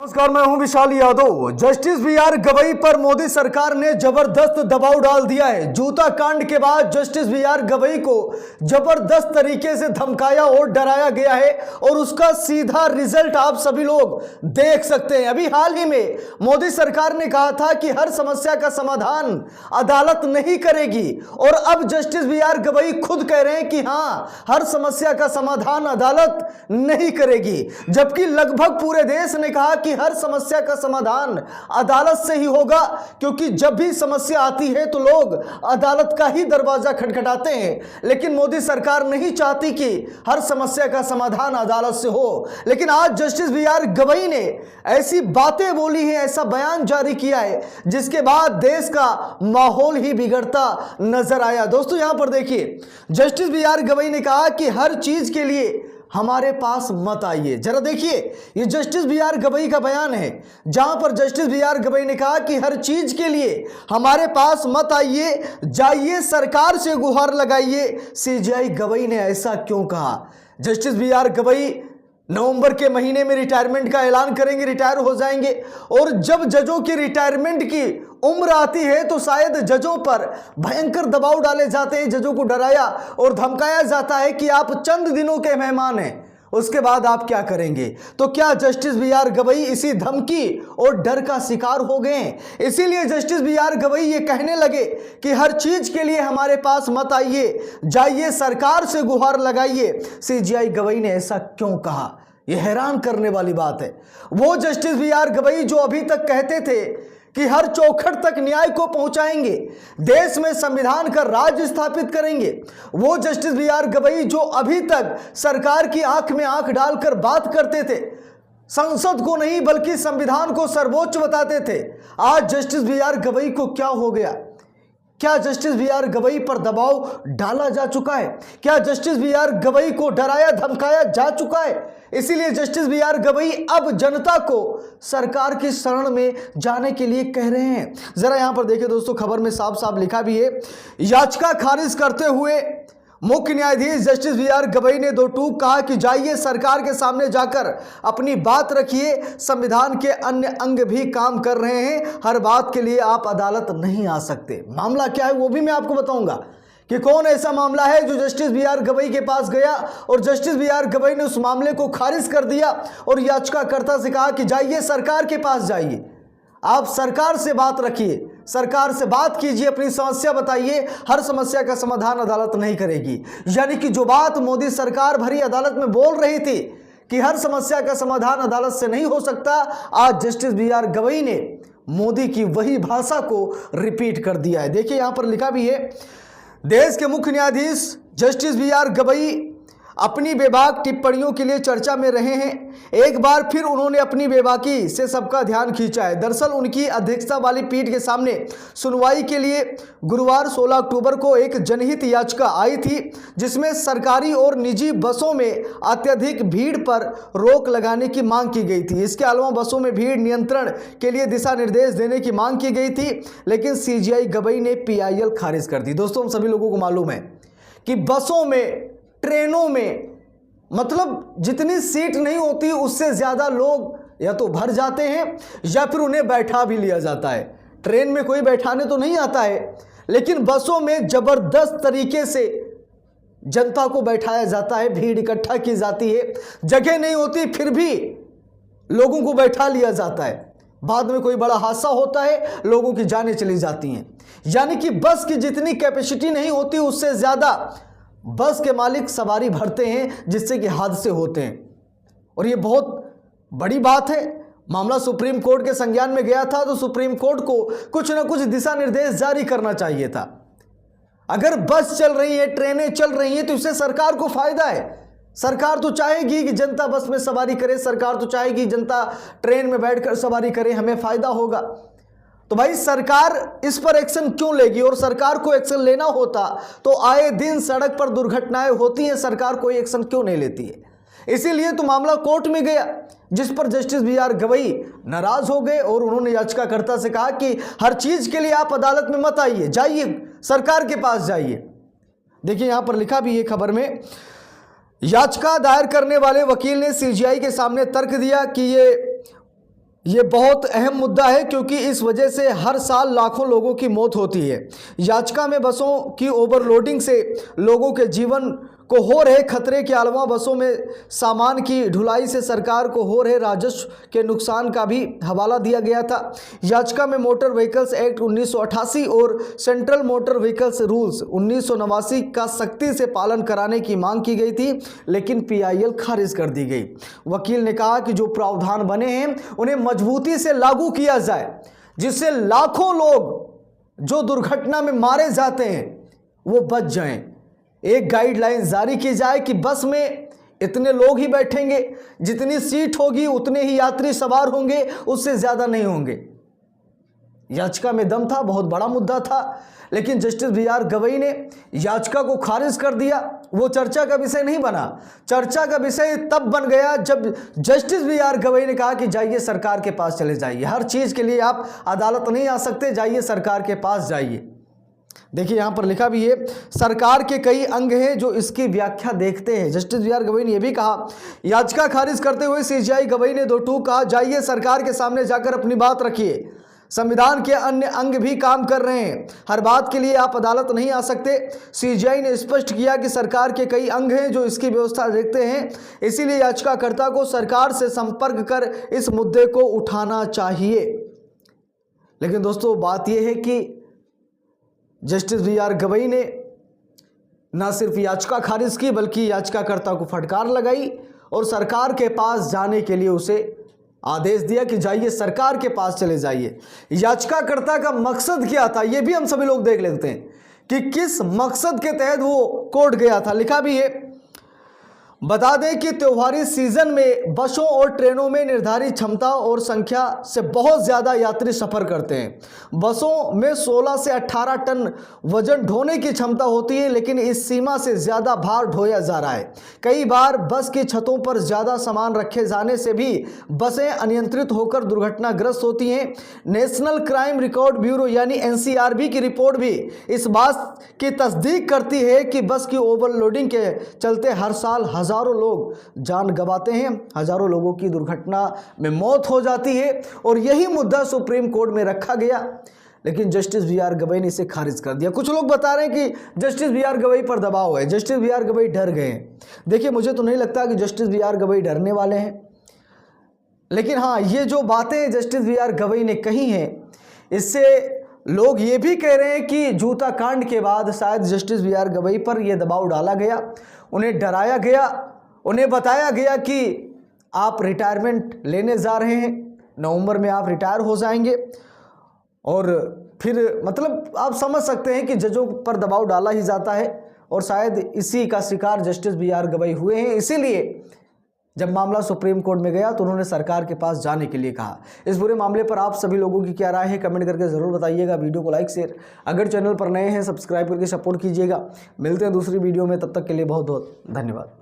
नमस्कार, मैं हूं विशाल यादव। Justice B R. गवई पर मोदी सरकार ने जबरदस्त दबाव डाल दिया है। जूता कांड के बाद जस्टिस बी.आर. गवई को जबरदस्त तरीके से धमकाया और डराया गया है और उसका सीधा रिजल्ट आप सभी लोग देख सकते हैं। अभी हाल ही में मोदी सरकार ने कहा था कि हर समस्या का समाधान अदालत नहीं करेगी और अब जस्टिस बी.आर. गवई खुद कह रहे हैं कि हां, हर समस्या का समाधान अदालत नहीं करेगी, जबकि लगभग पूरे देश ने कहा कि हर समस्या का समाधान अदालत से ही होगा, क्योंकि जब भी समस्या आती है तो लोग अदालत का ही दरवाजा खटखटाते हैं। लेकिन मोदी सरकार नहीं चाहती कि हर समस्या का समाधान अदालत से हो। लेकिन आज जस्टिस बी.आर. गवई ने ऐसी बातें बोली हैं, ऐसा बयान जारी किया है, जिसके बाद देश का माहौल ही बिगड़ता नजर आया। दोस्तों, यहां पर देखिए, जस्टिस बी.आर. गवई ने कहा कि हर चीज के लिए हमारे पास मत आइए। जरा देखिए, ये जस्टिस बी.आर. गवई का बयान है, जहां पर जस्टिस बी.आर. गवई ने कहा कि हर चीज के लिए हमारे पास मत आइए, जाइए सरकार से गुहार लगाइए। सीजेआई गवई ने ऐसा क्यों कहा? Justice B R. गवई नवंबर के महीने में रिटायरमेंट का ऐलान करेंगे, रिटायर हो जाएंगे, और जब जजों की रिटायरमेंट की उम्र आती है तो शायद जजों पर भयंकर दबाव डाले जाते हैं, जजों को डराया और धमकाया जाता है कि आप चंद दिनों के मेहमान हैं, उसके बाद आप क्या करेंगे। तो क्या जस्टिस बी.आर. गवई इसी धमकी और डर का शिकार हो गए हैं? इसीलिए जस्टिस बी.आर. गवई ये कहने लगे कि हर चीज के लिए हमारे पास मत आइए, जाइए सरकार से गुहार लगाइए। सीजेआई गवई ने ऐसा क्यों कहा? यह हैरान करने वाली बात है। वो जस्टिस बी.आर. गवई जो अभी तक कहते थे कि हर चौखट तक न्याय को पहुंचाएंगे, देश में संविधान का राज स्थापित करेंगे, वो जस्टिस बी.आर. गवई जो अभी तक सरकार की आंख में आंख डालकर बात करते थे, संसद को नहीं बल्कि संविधान को सर्वोच्च बताते थे, आज जस्टिस बी.आर. गवई को क्या हो गया? क्या जस्टिस बी.आर. गवई पर दबाव डाला जा चुका है? क्या जस्टिस बी.आर. गवई को डराया धमकाया जा चुका है? इसीलिए जस्टिस बी.आर. गवई अब जनता को सरकार की शरण में जाने के लिए कह रहे हैं। जरा यहां पर देखिए दोस्तों, खबर में साफ साफ लिखा भी है, याचिका खारिज करते हुए मुख्य न्यायाधीश जस्टिस बी.आर. गवई ने दो टूक कहा कि जाइए सरकार के सामने जाकर अपनी बात रखिए, संविधान के अन्य अंग भी काम कर रहे हैं, हर बात के लिए आप अदालत नहीं आ सकते। मामला क्या है वो भी मैं आपको बताऊंगा कि कौन ऐसा मामला है जो जस्टिस बी.आर. गवई के पास गया और जस्टिस बी.आर. गवई ने उस मामले को खारिज कर दिया और याचिकाकर्ता से कहा कि जाइए सरकार के पास जाइए, आप सरकार से बात रखिए, सरकार से बात कीजिए, अपनी समस्या बताइए, हर समस्या का समाधान अदालत नहीं करेगी। यानी कि जो बात मोदी सरकार भरी अदालत में बोल रही थी कि हर समस्या का समाधान अदालत से नहीं हो सकता, आज जस्टिस बी.आर. गवई ने मोदी की वही भाषा को रिपीट कर दिया है। देखिए यहां पर लिखा भी है, देश के मुख्य न्यायाधीश जस्टिस बी.आर. गवई अपनी बेबाक टिप्पणियों के लिए चर्चा में रहे हैं। एक बार फिर उन्होंने अपनी बेबाकी से सबका ध्यान खींचा है। दरअसल उनकी अध्यक्षता वाली पीठ के सामने सुनवाई के लिए गुरुवार 16 अक्टूबर को एक जनहित याचिका आई थी, जिसमें सरकारी और निजी बसों में अत्यधिक भीड़ पर रोक लगाने की मांग की गई थी। इसके अलावा बसों में भीड़ नियंत्रण के लिए दिशा निर्देश देने की मांग की गई थी, लेकिन सीजेआई गवई ने पीआईएल खारिज कर दी। दोस्तों, हम सभी लोगों को मालूम है कि बसों में, ट्रेनों में, मतलब जितनी सीट नहीं होती उससे ज्यादा लोग या तो भर जाते हैं या फिर उन्हें बैठा भी लिया जाता है। ट्रेन में कोई बैठाने तो नहीं आता है, लेकिन बसों में जबरदस्त तरीके से जनता को बैठाया जाता है, भीड़ इकट्ठा की जाती है, जगह नहीं होती फिर भी लोगों को बैठा लिया जाता है। बाद में कोई बड़ा हादसा होता है, लोगों की जानें चली जाती हैं। यानी कि बस की जितनी कैपेसिटी नहीं होती उससे ज्यादा बस के मालिक सवारी भरते हैं, जिससे कि हादसे होते हैं। और ये बहुत बड़ी बात है। मामला सुप्रीम कोर्ट के संज्ञान में गया था, तो सुप्रीम कोर्ट को कुछ ना कुछ दिशा निर्देश जारी करना चाहिए था। अगर बस चल रही है, ट्रेनें चल रही हैं, तो इससे सरकार को फायदा है। सरकार तो चाहेगी कि जनता बस में सवारी करे, सरकार तो चाहेगी जनता ट्रेन में बैठकर सवारी करे, हमें फायदा होगा। तो भाई सरकार इस पर एक्शन क्यों लेगी? और सरकार को एक्शन लेना होता तो आए दिन सड़क पर दुर्घटनाएं होती हैं, सरकार कोई एक्शन क्यों नहीं लेती है? इसीलिए तो मामला कोर्ट में गया, जिस पर जस्टिस बी.आर. गवई नाराज हो गए और उन्होंने याचिकाकर्ता से कहा कि हर चीज के लिए आप अदालत में मत आइए, जाइए सरकार के पास जाइए। देखिए यहां पर लिखा भी है खबर में, याचिका दायर करने वाले वकील ने सीजेआई के सामने तर्क दिया कि ये ये बहुत अहम मुद्दा है क्योंकि इस वजह से हर साल लाखों लोगों की मौत होती है। याचिका में बसों की ओवरलोडिंग से लोगों के जीवन को हो रहे खतरे के अलावा बसों में सामान की ढुलाई से सरकार को हो रहे राजस्व के नुकसान का भी हवाला दिया गया था। याचिका में मोटर व्हीकल्स एक्ट 1988 और सेंट्रल मोटर व्हीकल्स रूल्स 1989 का सख्ती से पालन कराने की मांग की गई थी, लेकिन PIL खारिज कर दी गई। वकील ने कहा कि जो प्रावधान बने हैं उन्हें मजबूती से लागू किया जाए, जिससे लाखों लोग जो दुर्घटना में मारे जाते हैं वो बच जाएं। एक गाइडलाइन जारी की जाए कि बस में इतने लोग ही बैठेंगे, जितनी सीट होगी उतने ही यात्री सवार होंगे, उससे ज़्यादा नहीं होंगे। याचिका में दम था, बहुत बड़ा मुद्दा था, लेकिन जस्टिस BR गवई ने याचिका को खारिज कर दिया। वो चर्चा का विषय नहीं बना। चर्चा का विषय तब बन गया जब जस्टिस BR गवई ने कहा कि जाइए सरकार के पास चले जाइए, हर चीज़ के लिए आप अदालत नहीं आ सकते, जाइए सरकार के पास जाइए। देखिए यहाँ पर लिखा भी है, सरकार के कई अंग हैं जो इसकी व्याख्या देखते हैं। जस्टिस BR गवई ने यह भी कहा, याचिका खारिज करते हुए CJI गवई ने 2 टूक कहा, जाइए सरकार के सामने जाकर अपनी बात रखिए। संविधान के अन्य अंग भी काम कर रहे हैं, हर बात के लिए आप अदालत नहीं आ सकते। CJI ने स्पष्ट किया कि सरकार के कई अंग हैं जो इसकी व्यवस्था देखते हैं, इसीलिए याचिकाकर्ता को सरकार से संपर्क कर इस मुद्दे को उठाना चाहिए। लेकिन दोस्तों बात यह है कि जस्टिस BR गवई ने न सिर्फ याचिका खारिज की बल्कि याचिकाकर्ता को फटकार लगाई और सरकार के पास जाने के लिए उसे आदेश दिया कि जाइए सरकार के पास चले जाइए। याचिकाकर्ता का मकसद क्या था ये भी हम सभी लोग देख लेते हैं कि किस मकसद के तहत वो कोर्ट गया था। लिखा भी है, बता दें कि त्योहारी सीजन में बसों और ट्रेनों में निर्धारित क्षमता और संख्या से बहुत ज़्यादा यात्री सफ़र करते हैं। बसों में 16 से 18 टन वजन ढोने की क्षमता होती है, लेकिन इस सीमा से ज़्यादा भार ढोया जा रहा है। कई बार बस की छतों पर ज़्यादा सामान रखे जाने से भी बसें अनियंत्रित होकर दुर्घटनाग्रस्त होती हैं। नेशनल क्राइम रिकॉर्ड ब्यूरो यानी NCRB की रिपोर्ट भी इस बात की तस्दीक करती है कि बस की ओवरलोडिंग के चलते हर साल हजारों लोग जान गंवाते हैं, हजारों लोगों की दुर्घटना में मौत हो जाती है और यही मुद्दा सुप्रीम कोर्ट में रखा गया, लेकिन जस्टिस BR गवई ने इसे खारिज कर दिया। कुछ लोग बता रहे हैं कि जस्टिस BR गवई पर दबाव है, जस्टिस BR गवई डर गए हैं। देखिए मुझे तो नहीं लगता कि जस्टिस BR गवई डरने वाले हैं, लेकिन हाँ ये जो बातें जस्टिस BR गवई ने कही हैं इससे लोग ये भी कह रहे हैं कि जूता कांड के बाद शायद जस्टिस BR गवई पर यह दबाव डाला गया, उन्हें डराया गया, उन्हें बताया गया कि आप रिटायरमेंट लेने जा रहे हैं, नवंबर में आप रिटायर हो जाएंगे। और फिर मतलब आप समझ सकते हैं कि जजों पर दबाव डाला ही जाता है और शायद इसी का शिकार जस्टिस BR गवई हुए हैं। इसीलिए जब मामला सुप्रीम कोर्ट में गया तो उन्होंने सरकार के पास जाने के लिए कहा। इस पूरे मामले पर आप सभी लोगों की क्या राय है कमेंट करके ज़रूर बताइएगा। वीडियो को लाइक शेयर, अगर चैनल पर नए हैं सब्सक्राइब करके सपोर्ट कीजिएगा। मिलते हैं दूसरी वीडियो में, तब तक के लिए बहुत बहुत धन्यवाद।